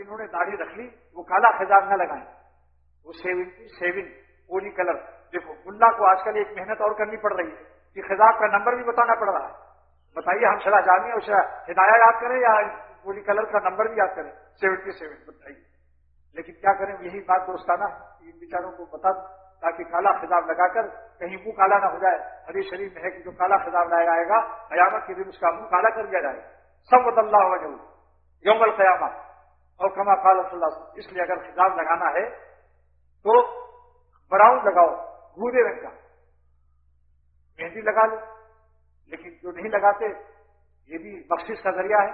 جنہوں نے داڑھی رکھ لی وہ کالا خضاب نہ لگائیں، وہ سیونگ پولی کلر. دیکھو ملا کو آج کل ایک محنت اور کرنی پڑ رہی ہے کہ خضاب کا نمبر بھی بتانا پڑ رہا ہے. بتائیے ہم شرح جامی اور شرح ہدایہ یاد کریں یا پولی کلر کا نمبر بھی یاد کریں 77 بتائیے. لیکن کیا کریں، یہی بات دوستانہ ان بیچاروں کو بتا تاکہ کالا خضاب لگا کر کہیں منہ کالا نہ ہو جائے. حدیث شریف میں ہے کہ جو کالا خضاب لایا جائے گا قیامت کے دن اس کا منہ کالا کر دیا جائے گا. سوّد اللہ وجہہ یوم القیامہ اور کما قال صلی اللہ علیہ وسلم. اس لیے اگر خضاب لگانا ہے تو براؤن لگاؤ، بھورے رنگ کا. مہندی لگا لو، لیکن جو نہیں لگاتے یہ بھی بخشش کا ذریعہ ہے.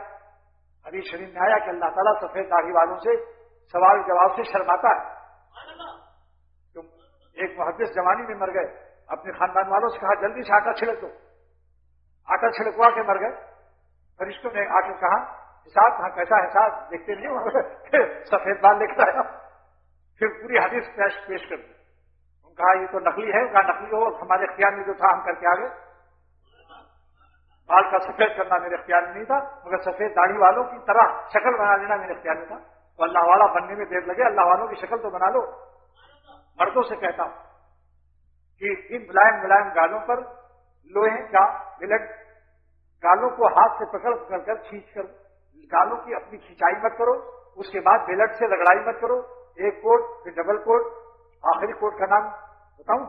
حدیث شریف میں آیا کہ اللہ تعالیٰ سفید داڑھی والوں سے سوال جواب سے شرماتا ہے. تم ایک محدث جوانی میں مر گئے، اپنے خاندان والوں سے کہا جلدی سے آٹا چھڑک دو. آٹا چھڑکوا کے مر گئے. فرشتوں نے آ کے کہا حساب کہاں، کیسا حساب دیکھتے نہیں سفید بال لکھتا ہے. پھر پوری حدیث پیش کر دی. ان کہا یہ تو نقلی ہے. کہا نقلی ہو، ہمارے اختیار میں جو تھا ہم کر کے آگے. بال کا سفید کرنا میرے اختیار میں نہیں تھا، مگر سفید داڑھی والوں کی طرح شکل بنا لینا میرے اختیار میں تھا. تو اللہ والا بننے میں دیر لگے، اللہ والوں کی شکل تو بنا لو. مردوں سے کہتا ہوں کہ ان ملائم ملائم گالوں پر لوہے کا بلٹ، گالوں کو ہاتھ سے پکڑ کر کھینچ کر گالوں کی اپنی کھینچائی مت کرو. اس کے بعد بلٹ سے رگڑائی مت کرو. ایک کوٹ پھر ڈبل کوٹ، آخری کوٹ کا نام بتاؤں،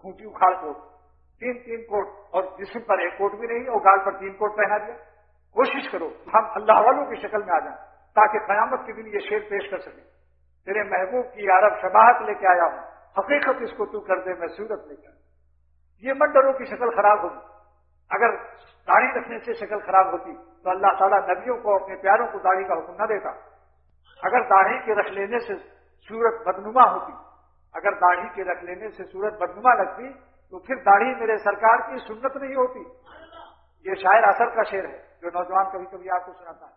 کھونٹی اکھاڑ کوٹ. تین کوٹ، اور جسم پر ایک کوٹ بھی نہیں اور گال پر 3 کوٹ پہنا دیا. کوشش کرو ہم اللہ والوں کی شکل میں آ جائیں تاکہ قیامت کے دن یہ شعر پیش کر سکیں، تیرے محبوب کی عرب شباہت لے کے آیا ہوں، حقیقت اس کو تو کر دے میں صورت لے کر. یہ مت ڈرو کی شکل خراب ہوگی. اگر داڑھی رکھنے سے شکل خراب ہوتی تو اللہ تعالیٰ نبیوں کو اپنے پیاروں کو داڑھی کا حکم نہ دیتا. اگر داڑھی کے رکھ لینے سے صورت بدنما ہوتی، اگر داڑھی کے رکھ لینے سے صورت بدنما لگتی تو پھر داڑھی میرے سرکار کی سنت نہیں ہوتی. یہ شاعر اثر کا شعر ہے جو نوجوان کبھی کبھی آپ کو سناتا ہے.